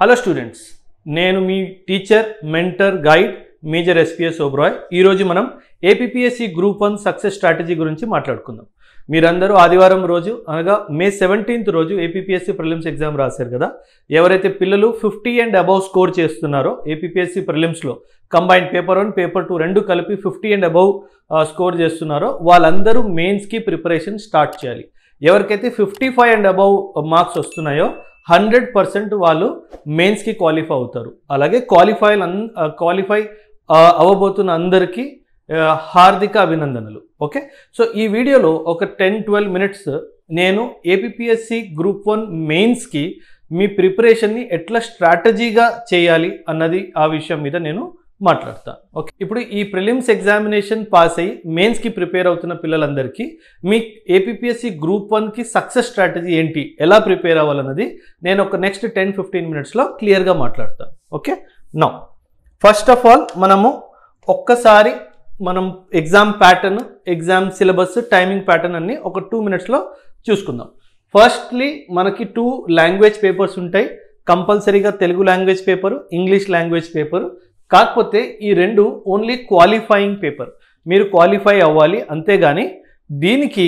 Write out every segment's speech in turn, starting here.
Hello students, నేను మీ teacher mentor guide major SPS Oberoi. ఈరోజు మనం ఏపీపీఎస్సీ గ్రూప్ 1 సక్సెస్ స్ట్రాటజీ గురించి మాట్లాడుకుందాం. మీరందరూ ఆదివారం రోజు అనగా మే 17th రోజు ఏపీపీఎస్సీ ప్రిలిమ్స్ ఎగ్జామ్ రాశారు కదా. ఎవరైతే పిల్లలు 50 అండ్ అబౌవ్ స్కోర్ చేస్తున్నారో ఏపీపీఎస్సీ ప్రిలిమ్స్లో కంబైన్డ్ పేపర్ 1 పేపర్ 2 రెండు కలిపి 50 అండ్ అబౌవ్ స్కోర్ చేస్తున్నారో వాళ్ళందరూ మెయిన్స్కి ప్రిపరేషన్ స్టార్ట్ చేయాలి. ఎవరికైతే 55 అండ్ అబౌవ్ మార్క్స్ వస్తున్నాయో 100% వాళ్ళు మెయిన్స్కి క్వాలిఫై అవుతారు. అలాగే క్వాలిఫై అవ్వబోతున్న అందరికీ హార్దిక అభినందనలు. ఓకే, సో ఈ వీడియోలో ఒక 10-12 మినిట్స్ నేను ఏపీపీఎస్సీ గ్రూప్ 1 మెయిన్స్కి మీ ప్రిపరేషన్ని ఎట్లా స్ట్రాటజీగా చేయాలి అన్నది ఆ విషయం మీద నేను మాట్లాడతాను. ఓకే, ఇప్పుడు ఈ ప్రిలిమ్స్ ఎగ్జామినేషన్ పాస్ అయ్యి మెయిన్స్కి ప్రిపేర్ అవుతున్న పిల్లలందరికీ మీ ఏపీపీఎస్సీ గ్రూప్ 1కి సక్సెస్ స్ట్రాటజీ ఏంటి, ఎలా ప్రిపేర్ అవ్వాలన్నది నేను ఒక నెక్స్ట్ 10-15 మినిట్స్లో క్లియర్గా మాట్లాడతాను. Okay, now first of all ఒక్కసారి మనం exam pattern, exam syllabus, timing pattern అన్ని ఒక 2 మినిట్స్లో చూసుకుందాం. ఫస్ట్లీ మనకి 2 లాంగ్వేజ్ పేపర్స్ ఉంటాయి. కంపల్సరీగా Telugu language paper, English language paper. కాకపోతే ఈ రెండు ఓన్లీ క్వాలిఫైయింగ్ పేపర్, మీరు క్వాలిఫై అవ్వాలి. అంతేగాని దీనికి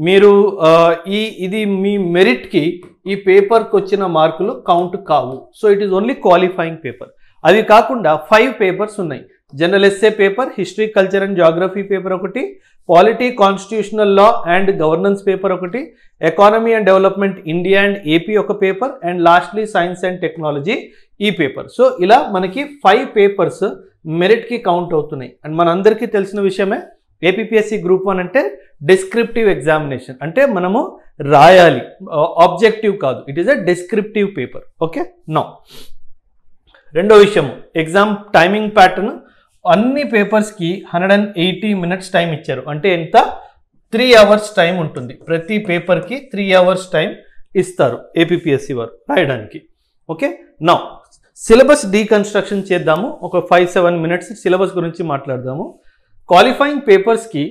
మీరు ఇది మీ మెరిట్కి ఈ పేపర్కి వచ్చిన మార్కులు కౌంట్ కావు. So it is only qualifying paper. అది కాకుండా 5 పేపర్స్ ఉన్నాయి. General essay paper, history, culture and geography paper ఒకటి, polity, constitutional law and governance paper ఒకటి, economy and development India and AP ఒక paper, and lastly science and technology ఈ paper. So ఇలా మనకి 5 papers మెరిట్కి కౌంట్ అవుతున్నాయి. And మనందరికీ తెలిసిన విషయమే ఏపీపీఎస్సీ గ్రూప్ 1 అంటే డిస్క్రిప్టివ్ ఎగ్జామినేషన్, అంటే మనము రాయాలి, ఆబ్జెక్టివ్ కాదు. It is a descriptive paper. Okay, no రెండో విషయం, ఎగ్జామ్ టైమింగ్ ప్యాటర్న్. అన్ని పేపర్స్కి 180 మినిట్స్ టైం ఇచ్చారు. అంటే ఎంత? 3 అవర్స్ టైం ఉంటుంది. ప్రతి పేపర్కి 3 అవర్స్ టైం ఇస్తారు ఏపీపీఎస్సీ వారు రాయడానికి. ఓకే, నౌ సిలబస్ డీకన్స్ట్రక్షన్ చేద్దాము. ఒక 5-7 మినిట్స్ సిలబస్ గురించి మాట్లాడదాము. క్వాలిఫైయింగ్ పేపర్స్కి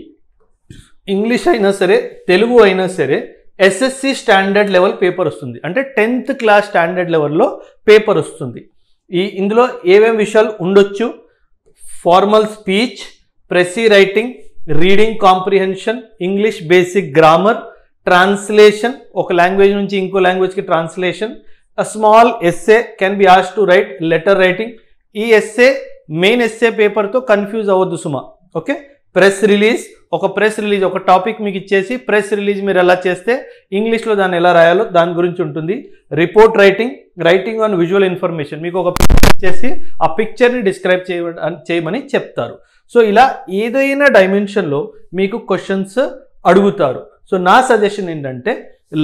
ఇంగ్లీష్ అయినా సరే, తెలుగు అయినా సరే ఎస్ఎస్సి స్టాండర్డ్ లెవెల్ పేపర్ వస్తుంది. అంటే 10th క్లాస్ స్టాండర్డ్ లెవెల్లో పేపర్ వస్తుంది. ఇందులో ఏమేమి విషయాలు ఉండొచ్చు? Formal speech, precis writing, reading comprehension, English basic grammar, translation, ఒక లాంగ్వేజ్ నుంచి ఇంకో లాంగ్వేజ్కి translation, a small essay can be asked to write, letter writing. ఈ ఎస్సే మెయిన్ ఎస్సే పేపర్తో కన్ఫ్యూజ్ అవ్వద్దు సుమా. ఓకే, ప్రెస్ రిలీజ్, ఒక టాపిక్ మీకు ఇచ్చేసి ప్రెస్ రిలీజ్ మీరు ఎలా చేస్తే ఇంగ్లీష్లో దాన్ని ఎలా రాయాలో దాని గురించి ఉంటుంది. Report writing on visual information, మీకు ఒక పిక్చర్ ఇచ్చేసి ఆ పిక్చర్ని డిస్క్రైబ్ చేయమని చెప్తారు. సో ఇలా ఏదైనా డైమెన్షన్లో మీకు క్వశ్చన్స్ అడుగుతారు. సో నా సజెషన్ ఏంటంటే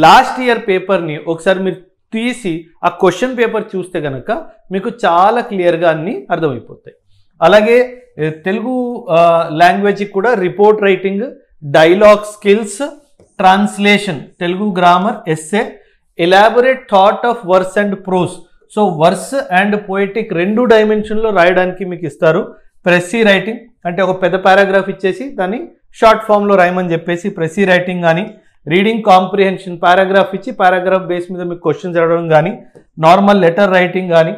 లాస్ట్ ఇయర్ పేపర్ని ఒకసారి మీరు తీసి ఆ క్వశ్చన్ పేపర్ చూస్తే కనుక మీకు చాలా క్లియర్గా అన్నీ అర్థమైపోతాయి. అలాగే తెలుగు లాంగ్వేజ్కి కూడా report writing, dialogue skills, translation, Telugu grammar, essay, elaborate thought of verse and prose. So verse and poetic రెండు డైమెన్షన్లో రాయడానికి మీకు ఇస్తారు. ప్రెసీ రైటింగ్ అంటే ఒక పెద్ద పారాగ్రాఫ్ ఇచ్చేసి దాన్ని షార్ట్ ఫామ్లో రాయమని చెప్పేసి ప్రెసీ రైటింగ్ కానీ, రీడింగ్ కాంప్రిహెన్షన్ పారాగ్రాఫ్ ఇచ్చి పారాగ్రాఫ్ బేస్ మీద మీకు క్వశ్చన్స్ అడగడం కానీ, నార్మల్ లెటర్ రైటింగ్ కానీ,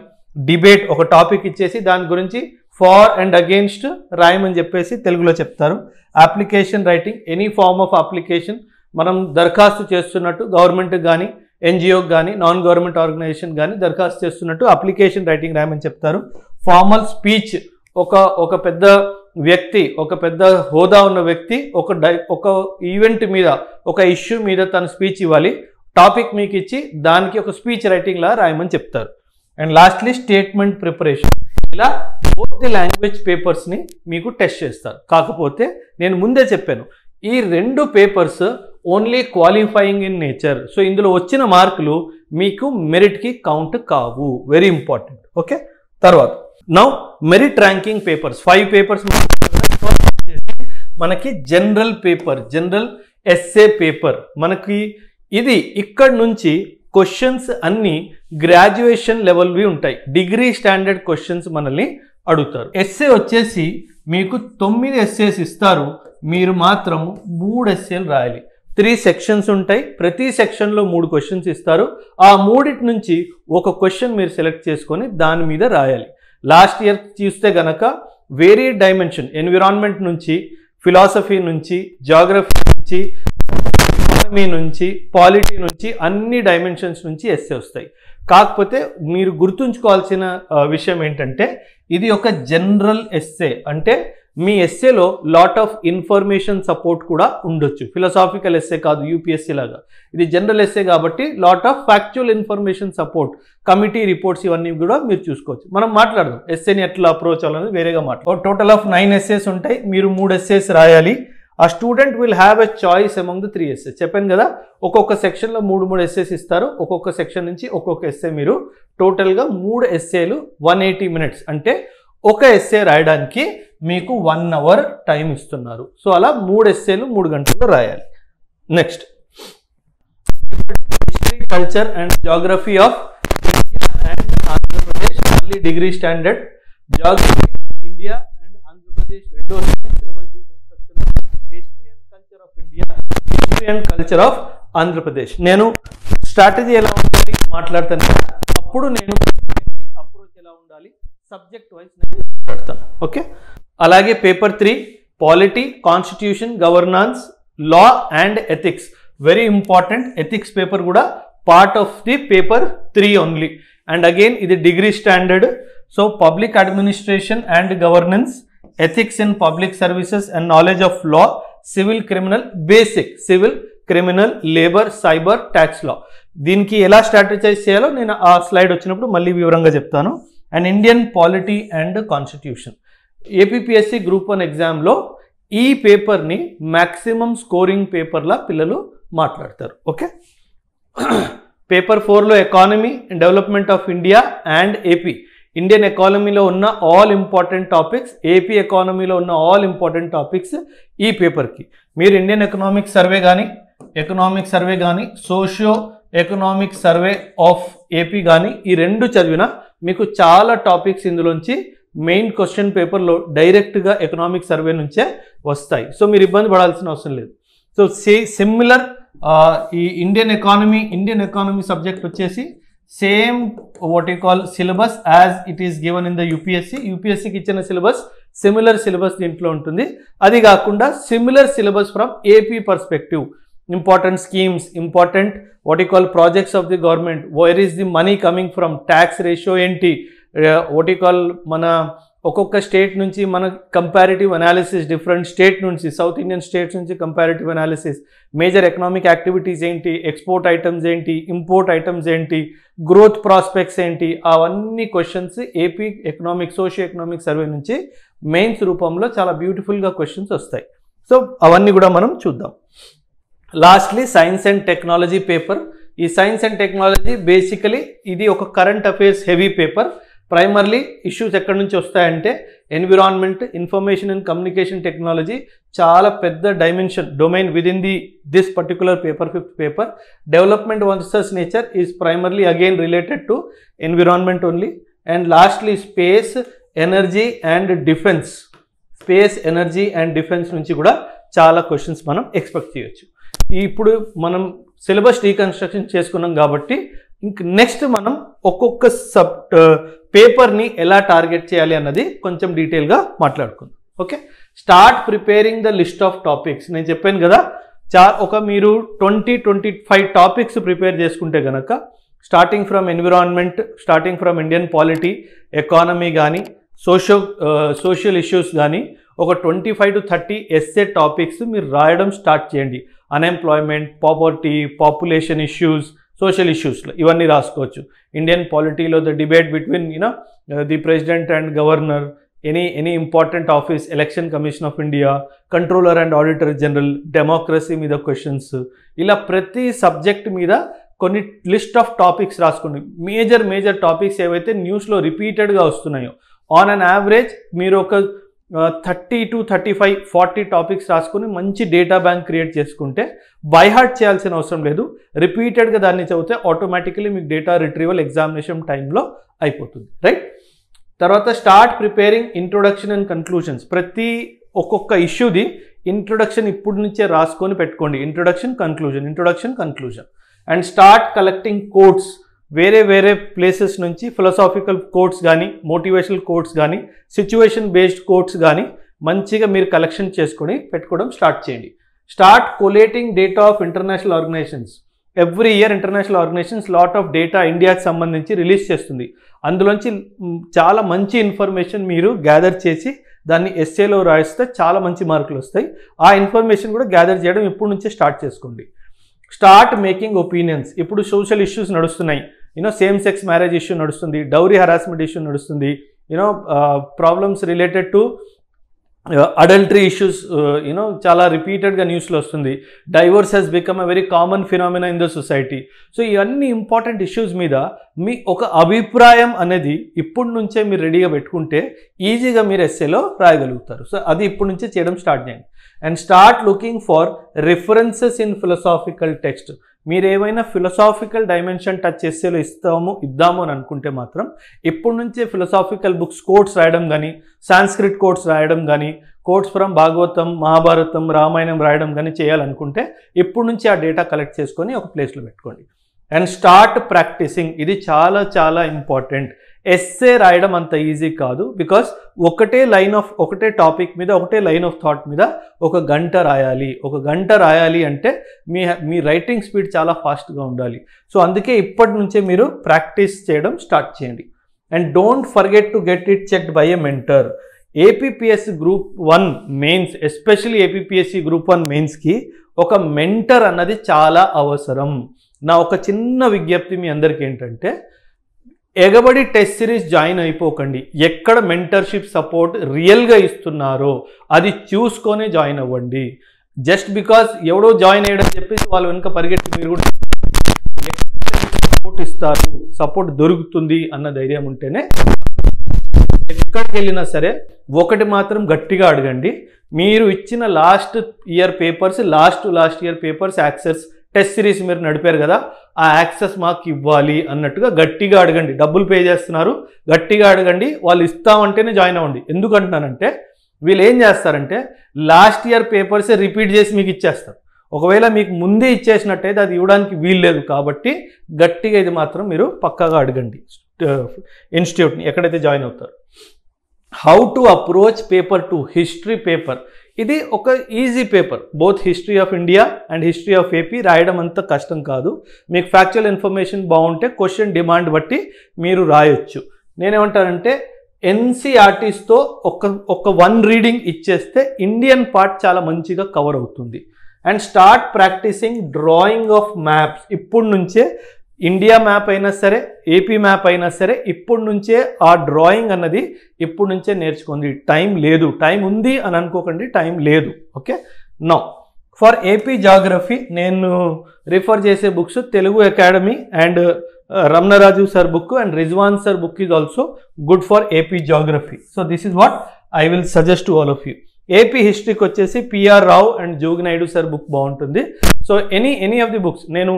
డిబేట్ ఒక టాపిక్ ఇచ్చేసి దాని గురించి ఫార్ అండ్ అగెయిన్స్ట్ రాయమని చెప్పేసి తెలుగులో చెప్తారు. Application writing, any form of application, మనం దరఖాస్తు చేస్తున్నట్టు గవర్నమెంట్కి కానీ, ఎన్జిఓకి కానీ, నాన్ గవర్నమెంట్ ఆర్గనైజేషన్ కానీ దరఖాస్తు చేస్తున్నట్టు అప్లికేషన్ రైటింగ్ రాయమని చెప్తారు. ఫార్మల్ స్పీచ్, ఒక పెద్ద వ్యక్తి, ఒక పెద్ద హోదా ఉన్న వ్యక్తి ఒక ఈవెంట్ మీద, ఒక ఇష్యూ మీద తన స్పీచ్ ఇవ్వాలి. టాపిక్ మీకు ఇచ్చి దానికి ఒక స్పీచ్ రైటింగ్ లా రాయమని చెప్తారు. And lastly statement preparation. ఇలా బోత్ లాంగ్వేజ్ పేపర్స్ని మీకు టెస్ట్ చేస్తారు. కాకపోతే నేను ముందే చెప్పాను, ఈ 2 papers only qualifying in nature. So ఇందులో వచ్చిన మార్కులు మీకు మెరిట్కి కౌంట్ కావు. Very important. ఓకే, తర్వాత now merit ranking papers 5 papers మనకి general paper, general essay paper. మనకి ఇది ఇక్కడ నుంచి క్వశ్చన్స్ అన్ని గ్రాడ్యుయేషన్ లెవెల్వి ఉంటాయి. డిగ్రీ స్టాండర్డ్ క్వశ్చన్స్ మనల్ని అడుగుతారు. ఎస్సే వచ్చేసి మీకు 9 ఎస్సేస్ ఇస్తారు. మీరు మాత్రం 3 ఎస్సేలు రాయాలి. 3 సెక్షన్స్ ఉంటాయి. ప్రతి సెక్షన్లో 3 క్వశ్చన్స్ ఇస్తారు. ఆ మూడిటి నుంచి ఒక క్వశ్చన్ మీరు సెలెక్ట్ చేసుకొని దాని మీద రాయాలి. లాస్ట్ ఇయర్ చూస్తే గనక వేరియడ్ డైమెన్షన్, ఎన్విరాన్మెంట్ నుంచి, ఫిలాసఫీ నుంచి, జాగ్రఫీ నుంచి, ఎకానమీ నుంచి, పాలిటీ నుంచి, అన్ని డైమెన్షన్స్ నుంచి ఎస్సే వస్తాయి. కాకపోతే మీరు గుర్తుంచుకోవాల్సిన విషయం ఏంటంటే ఇది ఒక జనరల్ ఎస్సే. అంటే మీ ఎస్సేలో లాట్ ఆఫ్ ఇన్ఫర్మేషన్ సపోర్ట్ కూడా ఉండొచ్చు. ఫిలాసాఫికల్ ఎస్సే కాదు యూపీఎస్సీ లాగా, ఇది జనరల్ ఎస్సే కాబట్టి lot of factual information support, committee reports ఇవన్నీ కూడా మీరు చూసుకోవచ్చు. మనం మాట్లాడదాం ఎస్సేని ఎట్లా అప్రోచ్ అవ్వాలని వేరేగా మాట్లాడదాం. టోటల్ ఆఫ్ 9 ఎస్సేస్ ఉంటాయి. మీరు 3 ఎస్సేస్ రాయాలి. ఆ student will have a choice among the 3 essays. చెప్పాను కదా, ఒక్కొక్క సెక్షన్లో 3 ఎస్సేస్ ఇస్తారు. ఒక్కొక్క సెక్షన్ నుంచి ఒక్కొక్క ఎస్సే మీరు టోటల్గా 3 ఎస్సేలు 180 మినిట్స్, అంటే ఒక ఎస్సే రాయడానికి మీకు 1 అవర్ టైం ఇస్తున్నారు. సో అలా 3 ఎస్సేలు 3 గంటల్లో రాయాలి. Next, history, culture and geography of India and Andhra Pradesh, only degree standard. Geography India and Andhra Pradesh రెండో syllabus deconstruction, history and culture of India, history and culture of Andhra Pradesh. నేను స్ట్రాటజీ ఎలా ఉండాలి మాట్లాడతాను, అప్పుడు నేను అప్రోచ్ ఎలా ఉండాలి సబ్జెక్ట్ వైజ్ నేను మాట్లాడతాను. ఓకే, అలాగే paper 3 polity, constitution, governance, law and ethics. Very important. Ethics paper కూడా part of the paper 3 only. And again ఇది degree standard. So public administration and governance, ethics in public services and knowledge of law, civil criminal, basic civil criminal, labour, cyber, tax law. దీనికి ఎలా strategise చేయాలో నేను ఆ slide వచ్చినప్పుడు మళ్ళీ వివరంగా చెప్తాను. And Indian polity and constitution. APPSC group 1 ఎగ్జామ్లో ఈ పేపర్ని మ్యాక్సిమం స్కోరింగ్ పేపర్లా పిల్లలు మాట్లాడతారు. ఓకే, పేపర్ 4లో economy, development of India and AP. Indian ఎకానమీలో ఉన్న ఆల్ ఇంపార్టెంట్ టాపిక్స్, ఏపీ ఎకానమీలో ఉన్న ఆల్ ఇంపార్టెంట్ టాపిక్స్ ఈ పేపర్కి. మీరు ఇండియన్ ఎకనామిక్ సర్వే కానీ socio economic survey of AP కానీ ఈ 2 చదివినా మీకు చాలా టాపిక్స్ ఇందులోంచి మెయిన్ క్వశ్చన్ పేపర్లో డైరెక్ట్గా ఎకనామిక్ సర్వే నుంచే వస్తాయి. సో మీరు ఇబ్బంది పడాల్సిన అవసరం లేదు. సో సిమిలర్ ఈ ఇండియన్ ఎకానమీ సబ్జెక్ట్ వచ్చేసి same what you call syllabus as it is given in the యూపీఎస్సీకి ఇచ్చిన సిలబస్, సిమిలర్ సిలబస్ దీంట్లో ఉంటుంది. అది కాకుండా similar syllabus from AP perspective, important schemes, important what you call projects of the government, where is the money coming from, tax ratio enti, what you call mana ఒక్కొక్క state నుంచి మన comparative analysis, different state నుంచి, south Indian states నుంచి comparative analysis, major economic activities ఏంటి, export items ఏంటి, import items ఏంటి, growth prospects ఏంటి, అవన్నీ questions AP socio economic survey నుంచి మెయిన్స్ రూపంలో చాలా బ్యూటిఫుల్గా క్వశ్చన్స్ వస్తాయి. సో అవన్నీ కూడా మనం చూద్దాం. Lastly science and technology paper. ఈ సైన్స్ అండ్ టెక్నాలజీ బేసికలీ ఇది ఒక current affairs heavy paper. Primarily issues ఎక్కడి నుంచి వస్తాయంటే environment, information and communication technology చాలా పెద్ద domain with in this particular paper, 5th paper. Development versus nature is primarily again related to environment only. And lastly space, energy and defence నుంచి కూడా చాలా questions మనం expect చేయొచ్చు. ఇప్పుడు మనం syllabus reconstruction చేసుకున్నాం కాబట్టి ఇంక నెక్స్ట్ మనం ఒక్కొక్క పేపర్ని ఎలా టార్గెట్ చేయాలి అన్నది కొంచెం డీటెయిల్గా మాట్లాడుకుందాం. Okay, start preparing the list of topics. నేను చెప్పాను కదా, మీరు 20-25 టాపిక్స్ ప్రిపేర్ చేసుకుంటే కనుక starting from environment, starting from Indian polity, economy కానీ, సోషల్ ఇష్యూస్ కానీ ఒక 25-30 ఎస్సే టాపిక్స్ మీరు రాయడం స్టార్ట్ చేయండి. Unemployment, poverty, population issues, social ఇష్యూస్లో ఇవన్నీ రాసుకోవచ్చు. ఇండియన్ పాలిటీలో the debate between the president and governor, any important office, election commission of India, controller and auditor general, democracy మీద క్వశ్చన్స్, ఇలా ప్రతి సబ్జెక్ట్ మీద కొన్ని లిస్ట్ ఆఫ్ టాపిక్స్ రాసుకోండి. మేజర్ టాపిక్స్ ఏవైతే న్యూస్లో రిపీటెడ్గా వస్తున్నాయో ఆన్ అన్ యావరేజ్ మీరు ఒక 30 to 35, 40 టాపిక్స్ రాసుకొని మంచి డేటా బ్యాంక్ క్రియేట్ చేసుకుంటే బై హార్ట్ చేయాల్సిన అవసరం లేదు. రిపీటెడ్గా దాన్ని చదివితే ఆటోమేటికలీ మీకు డేటా రిట్రీవల్ ఎగ్జామినేషన్ టైంలో అయిపోతుంది. రైట్, తర్వాత start preparing introduction and conclusions. ఒక్కొక్క ఇష్యూది ఇంట్రొడక్షన్ ఇప్పుడు నుంచే రాసుకొని పెట్టుకోండి. Introduction conclusion and start collecting quotes. వేరే ప్లేసెస్ నుంచి ఫిలాసాఫికల్ కోట్స్ కానీ, మోటివేషనల్ కోట్స్ కానీ, సిచ్యువేషన్ బేస్డ్ కోట్స్ కానీ మంచిగా మీరు కలెక్షన్ చేసుకొని పెట్టుకోవడం స్టార్ట్ చేయండి. Start collating data of international organisations. Every year international organisations lot of data ఇండియాకి సంబంధించి రిలీజ్ చేస్తుంది. అందులోంచి చాలా మంచి ఇన్ఫర్మేషన్ మీరు గ్యాదర్ చేసి దాన్ని ఎస్ఏలో రాయిస్తే చాలా మంచి మార్కులు వస్తాయి. ఆ ఇన్ఫర్మేషన్ కూడా గ్యాదర్ చేయడం ఇప్పుడు నుంచే స్టార్ట్ చేసుకోండి. Start making opinions. ఇప్పుడు సోషల్ ఇష్యూస్ నడుస్తున్నాయి. సేమ్ సెక్స్ మ్యారేజ్ ఇష్యూ నడుస్తుంది, డౌరీ హరాస్మెంట్ ఇష్యూ నడుస్తుంది, problems related to adultery issues చాలా రిపీటెడ్గా న్యూస్లో వస్తుంది. Divorce has become a very common phenomena in the society. So ఇవన్నీ ఇంపార్టెంట్ ఇష్యూస్ మీద మీ ఒక అభిప్రాయం అనేది ఇప్పటి నుంచే మీరు రెడీగా పెట్టుకుంటే ఈజీగా మీరు ఎస్ఏలో రాయగలుగుతారు. సో అది ఇప్పటి నుంచే చేయడం స్టార్ట్ చేయండి. And start looking for references in philosophical text. మీరు ఏమైనా ఫిలాసాఫికల్ డైమెన్షన్ టచ్ ఎస్ఏలో ఇద్దాము అని అనుకుంటే మాత్రం ఇప్పటి నుంచే ఫిలాసాఫికల్ బుక్స్ కోట్స్ రాయడం కానీ, సాంస్క్రిట్ కోట్స్ రాయడం కానీ, కోట్స్ ఫ్రమ్ భాగవతం, మహాభారతం, రామాయణం రాయడం కానీ చేయాలనుకుంటే ఇప్పటి నుంచి ఆ డేటా కలెక్ట్ చేసుకొని ఒక ప్లేస్లో పెట్టుకోండి. And start practising. ఇది చాలా ఇంపార్టెంట్. ఎస్సే రాయడం అంత ఈజీ కాదు. బికాస్ ఒకటే టాపిక్ మీద ఒకటే లైన్ ఆఫ్ థాట్ మీద ఒక గంట రాయాలి అంటే మీ రైటింగ్ స్పీడ్ చాలా ఫాస్ట్గా ఉండాలి. సో అందుకే ఇప్పటి నుంచే మీరు ప్రాక్టీస్ చేయడం స్టార్ట్ చేయండి. And don't forget to get it checked by a mentor. APPSC group 1 mains, especially APPSC group 1 మెయిన్స్కి ఒక మెంటర్ అన్నది చాలా అవసరం. నా ఒక చిన్న విజ్ఞప్తి మీ అందరికీ ఏంటంటే, ఎగబడి టెస్ట్ సిరీస్ జాయిన్ అయిపోకండి. ఎక్కడ మెంటర్షిప్ సపోర్ట్ రియల్గా ఇస్తున్నారో అది చూసుకొని జాయిన్ అవ్వండి. జస్ట్ బికాస్ ఎవడో జాయిన్ అయ్యాడని చెప్పేసి వాళ్ళు వెనుక పరిగెత్తి మీరు కూడా సపోర్ట్ ఇస్తారు, సపోర్ట్ దొరుకుతుంది అన్న ధైర్యం ఉంటేనే ఎక్కడికి వెళ్ళినా సరే ఒకటి మాత్రం గట్టిగా అడగండి. మీరు ఇచ్చిన last year papers access test series మీరు నడిపారు కదా, ఆ యాక్సెస్ మాకు ఇవ్వాలి అన్నట్టుగా గట్టిగా అడగండి. డబ్బులు పే చేస్తున్నారు, గట్టిగా అడగండి. వాళ్ళు ఇస్తామంటేనే జాయిన్ అవ్వండి. ఎందుకంటున్నానంటే వీళ్ళు ఏం చేస్తారంటే లాస్ట్ ఇయర్ పేపర్సే రిపీట్ చేసి మీకు ఇచ్చేస్తారు. ఒకవేళ మీకు ముందే ఇచ్చేసినట్టయితే అది ఇవ్వడానికి వీలు లేదు. కాబట్టి గట్టిగా ఇది మాత్రం మీరు పక్కాగా అడగండి ఇన్స్టిట్యూట్ని ఎక్కడైతే జాయిన్ అవుతారు. How to approach paper 2 history paper. ఇది ఒక easy paper. Both history of India and history of AP రాయడం అంత కష్టం కాదు. మీకు ఫ్యాక్చువల్ ఇన్ఫర్మేషన్ బాగుంటే క్వశ్చన్ డిమాండ్ బట్టి మీరు రాయొచ్చు. నేనేమంటానంటే ఎన్సీఆర్టీస్తో ఒక 1 రీడింగ్ ఇచ్చేస్తే ఇండియన్ పార్ట్ చాలా మంచిగా కవర్ అవుతుంది. And start practising drawing of maps. ఇప్పుడు నుంచే ఇండియా మ్యాప్ అయినా సరే, ఏపీ మ్యాప్ అయినా సరే ఇప్పటి నుంచే ఆ డ్రాయింగ్ అన్నది ఇప్పుడు నుంచే నేర్చుకోండి. టైం ఉంది అని అనుకోకండి, టైం లేదు. Okay. Now for AP geography నేను రిఫర్ చేసే books Telugu academy and Ramanaraju sir book and Rizwan sir book is also good for AP geography. So this is what I will suggest to all of you. AP హిస్టరీకి వచ్చేసి PR Rao and Jogi Naidu sir book బాగుంటుంది. So any of the books, నేను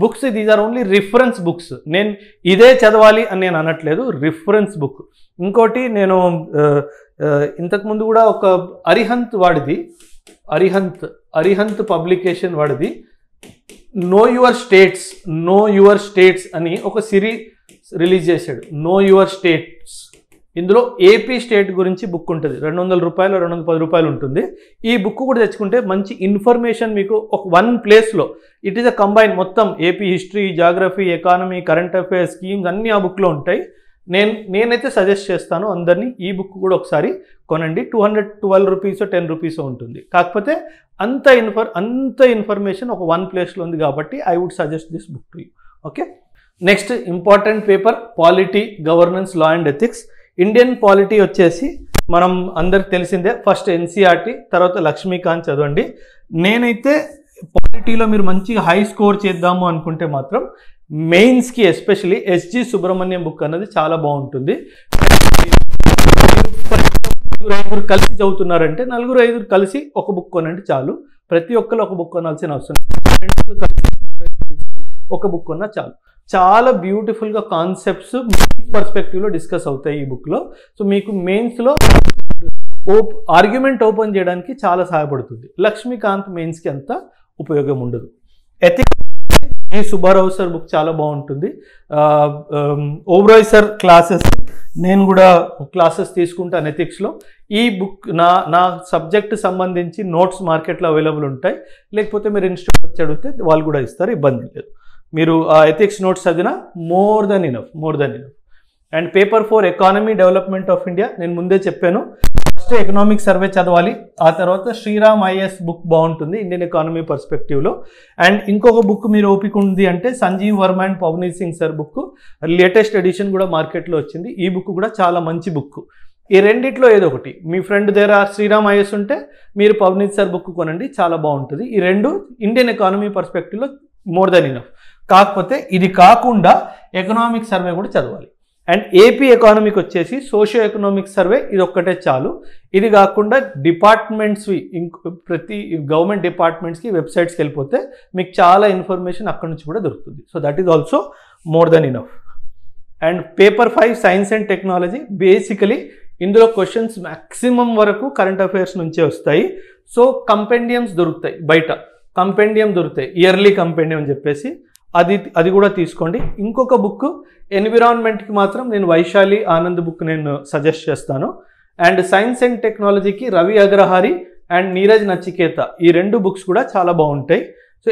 books these are only reference books. నేను ఇదే చదవాలి అని నేను అనట్లేదు, రిఫరెన్స్ బుక్. ఇంకోటి నేను ఇంతకుముందు కూడా ఒక అరిహంత్ పబ్లికేషన్ వాడిది నో యువర్ స్టేట్స్ అని ఒక సిరీస్ రిలీజ్ చేశాడు. Know your states. ఇందులో ఏపీ స్టేట్ గురించి బుక్ ఉంటుంది. 200 రూపాయలు 210 రూపాయలు ఉంటుంది. ఈ బుక్ కూడా తెచ్చుకుంటే మంచి ఇన్ఫర్మేషన్ మీకు ఒక 1 ప్లేస్లో, ఇట్ ఈస్ అ కంబైన్ మొత్తం AP history, geography, economy, current affairs, schemes అన్నీ ఆ బుక్లో ఉంటాయి. నేనైతే సజెస్ట్ చేస్తాను అందరినీ ఈ బుక్ కూడా ఒకసారి కొనండి. 212 రూపీస్ 10 రూపీస్ ఉంటుంది. కాకపోతే అంత ఇన్ఫర్మేషన్ ఒక 1 ప్లేస్లో ఉంది కాబట్టి I would suggest this book to you. Okay. Next important paper polity, governance, law and ethics. Indian polity వచ్చేసి మనం అందరికి తెలిసిందే. ఫస్ట్ ఎన్సీఆర్టీ, తర్వాత లక్ష్మీకాంత్ చదవండి. నేనైతే పాలిటీలో మీరు మంచిగా హై స్కోర్ చేద్దాము అనుకుంటే మాత్రం మెయిన్స్కి ఎస్పెషలీ ఎస్జి సుబ్రహ్మణ్యం బుక్ అన్నది చాలా బాగుంటుంది. 4-5 కలిసి చదువుతున్నారంటే 4-5 కలిసి ఒక బుక్ కొనండి చాలు. ప్రతి ఒక్కరు ఒక బుక్ కొనాల్సిన అవసరం కలిసి ఒక బుక్ కొన్నా చాలు. చాలా బ్యూటిఫుల్గా కాన్సెప్ట్స్ పర్స్పెక్టివ్లో డిస్కస్ అవుతాయి ఈ బుక్లో. సో మీకు మెయిన్స్లో ఆర్గ్యుమెంట్ ఓపెన్ చేయడానికి చాలా సహాయపడుతుంది. లక్ష్మీకాంత్ మెయిన్స్కి అంత ఉపయోగం ఉండదు. ఎథిక్స్ ఈ సుబ్బారావు సార్ బుక్ చాలా బాగుంటుంది. ఓబ్రాయ్ సార్ క్లాసెస్ నేను కూడా క్లాసెస్ తీసుకుంటాను ఎథిక్స్లో. ఈ బుక్ నా సబ్జెక్ట్ సంబంధించి నోట్స్ మార్కెట్లో అవైలబుల్ ఉంటాయి. లేకపోతే మీరు ఇన్స్టిట్యూట్ వచ్చి అడిగితే వాళ్ళు కూడా ఇస్తారు, ఇబ్బంది లేదు. మీరు ఆ ఎథిక్స్ నోట్స్ చదివినా more than enough. And paper 4 economy development of India నేను ముందే చెప్పాను. ఫస్ట్ ఎకనామిక్ సర్వే చదవాలి, ఆ తర్వాత శ్రీరామ్ ఐఎస్ బుక్ బాగుంటుంది ఇండియన్ ఎకానమీ పర్స్పెక్టివ్లో. అండ్ ఇంకొక బుక్ మీరు ఓపిక ఉంది అంటే Sanjeev Verma and Pavneet Singh sir book, latest edition కూడా మార్కెట్లో వచ్చింది. ఈ బుక్ కూడా చాలా మంచి బుక్. ఈ రెండిట్లో ఏదో ఒకటి, మీ ఫ్రెండ్ దగ్గర శ్రీరామ్ ఐఎస్ ఉంటే మీరు పవనీత్ సార్ బుక్ కొనండి, చాలా బాగుంటుంది. ఈ రెండు ఇండియన్ ఎకానమీ పర్స్పెక్టివ్లో మోర్ దెన్ ఇనఫ్. కాకపోతే ఇది కాకుండా ఎకనామిక్ సర్వే కూడా చదవాలి. అండ్ ఏపీ ఎకానమీకి వచ్చేసి సోషియో ఎకనామిక్ సర్వే ఇది ఒక్కటే చాలు. ఇది కాకుండా డిపార్ట్మెంట్స్వి ప్రతి గవర్నమెంట్ డిపార్ట్మెంట్స్కి వెబ్సైట్స్కి వెళ్ళిపోతే మీకు చాలా ఇన్ఫర్మేషన్ అక్కడ నుంచి కూడా దొరుకుతుంది. So that is also more than enough. And paper 5 science and technology, basically ఇందులో క్వశ్చన్స్ మ్యాక్సిమం వరకు కరెంట్ అఫైర్స్ నుంచే వస్తాయి. సో కంపెండియమ్స్ దొరుకుతాయి, బయట కంపెండియం దొరుకుతాయి, ఇయర్లీ కంపెండియం అని చెప్పేసి అది కూడా తీసుకోండి. ఇంకొక బుక్ ఎన్విరాన్మెంట్కి మాత్రం నేను వైశాలి ఆనంద్ బుక్ నేను సజెస్ట్ చేస్తాను. అండ్ సైన్స్ అండ్ టెక్నాలజీకి రవి అగ్రహారి అండ్ నీరజ్ నచికేత ఈ 2 బుక్స్ కూడా చాలా బాగుంటాయి. So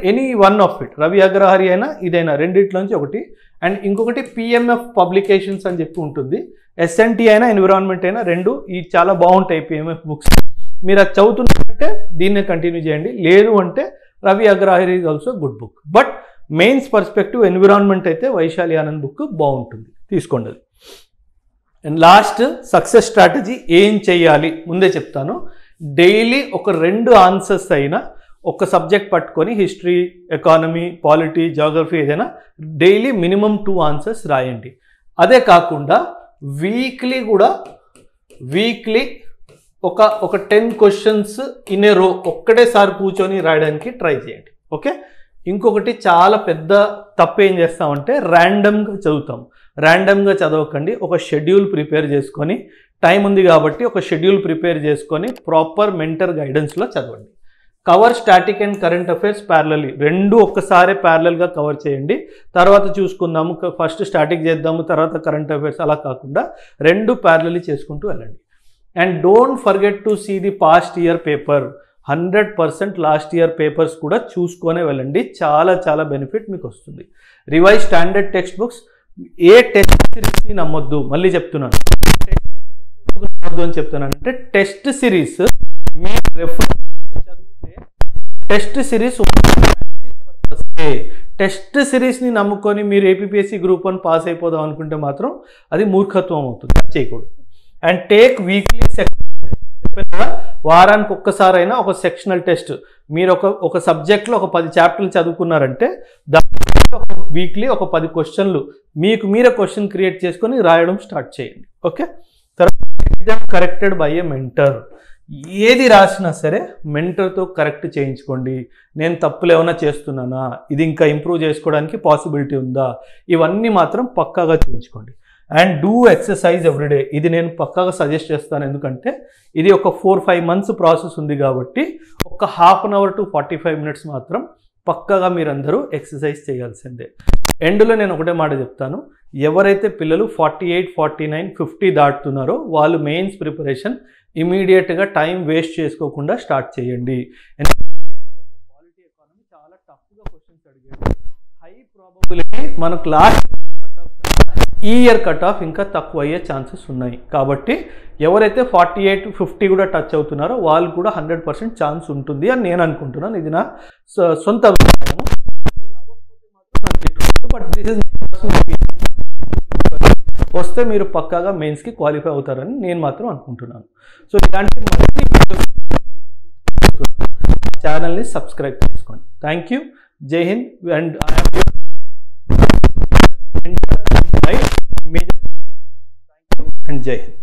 any one of it, Ravi Agrahari అయినా ఇదైనా రెండిట్లోంచి ఒకటి. అండ్ ఇంకొకటి పిఎంఎఫ్ పబ్లికేషన్స్ అని చెప్పి ఉంటుంది. ఎస్ఎన్టీ అయినా ఎన్విరాన్మెంట్ అయినా రెండు ఈ చాలా బాగుంటాయి పిఎంఎఫ్ బుక్స్. మీరు అది చదువుతున్నారంటే దీన్నే కంటిన్యూ చేయండి, లేదు అంటే Ravi Agrahari is also good book. But mains perspective environment అయితే వైశాలి ఆనంద్ బుక్ బాగుంటుంది, తీసుకోండి అది. అండ్ లాస్ట్ సక్సెస్ స్ట్రాటజీ ఏం చేయాలి ముందే చెప్తాను. డైలీ ఒక 2 ఆన్సర్స్ అయినా ఒక సబ్జెక్ట్ పట్టుకొని హిస్టరీ, ఎకానమీ, పాలిటీ, జాగ్రఫీ ఏదైనా డైలీ మినిమం 2 ఆన్సర్స్ రాయండి. అదే కాకుండా వీక్లీ ఒక 10 క్వశ్చన్స్ ఇన్ ఏ రో ఒక్కటేసారి కూర్చొని రాయడానికి ట్రై చేయండి. ఓకే. ఇంకొకటి చాలా పెద్ద తప్పు ఏం చేస్తామంటే ర్యాండమ్గా చదువుతాం. ర్యాండమ్గా చదవకండి, ఒక షెడ్యూల్ ప్రిపేర్ చేసుకొని, టైం ఉంది కాబట్టి ఒక షెడ్యూల్ ప్రిపేర్ చేసుకొని ప్రాపర్ మెంటర్ గైడెన్స్లో చదవండి. Cover static and current affairs parallelly, 2 ఒక్కసారి ప్యారలల్గా కవర్ చేయండి. తర్వాత చూసుకుందాము, ఫస్ట్ స్టాటిక్ చేద్దాము, తర్వాత కరెంట్ అఫైర్స్, అలా కాకుండా 2 ప్యారలల్లీ చేసుకుంటూ వెళ్ళండి. And don't forget to see the past year paper. 100% last year papers కూడా చూసుకొనే వెళ్ళండి, చాలా చాలా బెనిఫిట్ మీకు వస్తుంది. Revise standard text books. ఏ టెస్ట్ సిరీస్ని నమ్మొద్దు, మళ్ళీ చెప్తున్నాను. నమ్మొద్దు అని చెప్తున్నాను అంటే టెస్ట్ సిరీస్ మీ రెఫరెన్స్ చదివితే టెస్ట్ సిరీస్ టెస్ట్ సిరీస్ని నమ్ముకొని మీరు ఏపీపీఎస్సీ గ్రూప్ 1 పాస్ అయిపోదాం అనుకుంటే మాత్రం అది మూర్ఖత్వం అవుతుంది, అది చేయకూడదు. అండ్ టేక్ వీక్లీ చెప్పిన వారానికి ఒక్కసారైనా ఒక సెక్షనల్ టెస్ట్. మీరు ఒక సబ్జెక్ట్లో ఒక 10 చాప్టర్లు చదువుకున్నారంటే దాంట్లో వీక్లీ ఒక 10 క్వశ్చన్లు మీకు మీరే క్వశ్చన్ క్రియేట్ చేసుకొని రాయడం స్టార్ట్ చేయండి. ఓకే. తర్వాత కరెక్టెడ్ బై ఏ మెంటర్. ఏది రాసినా సరే మెంటర్తో కరెక్ట్ చేయించుకోండి. నేను తప్పులు ఏమైనా చేస్తున్నానా, ఇది ఇంకా ఇంప్రూవ్ చేసుకోవడానికి పాసిబిలిటీ ఉందా, ఇవన్నీ మాత్రం పక్కాగా చేయించుకోండి. And do exercise everyday. ఇది నేను పక్కాగా సజెస్ట్ చేస్తాను, ఎందుకంటే ఇది ఒక 4-5 months ప్రాసెస్ ఉంది కాబట్టి ఒక 1/2 hour to 45 minutes మాత్రం పక్కాగా మీరందరూ ఎక్సర్సైజ్ చేయాల్సిందే. ఎండ్లో నేను ఒకటే మాట చెప్తాను, ఎవరైతే పిల్లలు 48, 49, 50 దాటుతున్నారో వాళ్ళు మెయిన్స్ ప్రిపరేషన్ ఇమీడియట్గా టైం వేస్ట్ చేసుకోకుండా స్టార్ట్ చేయండి. పాలిటీ ఎకానమీ చాలా టఫ్గా క్వశ్చన్స్ అడిగాడు. హై ప్రాబబిలిటీ మనకు లాస్ట్ ఈ ఇయర్ కట్ ఆఫ్ ఇంకా తక్కువ అయ్యే ఛాన్సెస్ ఉన్నాయి. కాబట్టి ఎవరైతే 48, 50 కూడా టచ్ అవుతున్నారో వాళ్ళు కూడా 100% ఛాన్స్ ఉంటుంది అని నేను అనుకుంటున్నాను. ఇది నా సొంత అభిప్రాయము. But this is my personal opinion. వస్తే మీరు పక్కాగా మెయిన్స్కి క్వాలిఫై అవుతారని నేను మాత్రం అనుకుంటున్నాను. సో ఇలాంటి మరిన్ని ఛానల్ని సబ్స్క్రైబ్ చేసుకోండి. Thank you. Jai Hind. And and Jai Hind.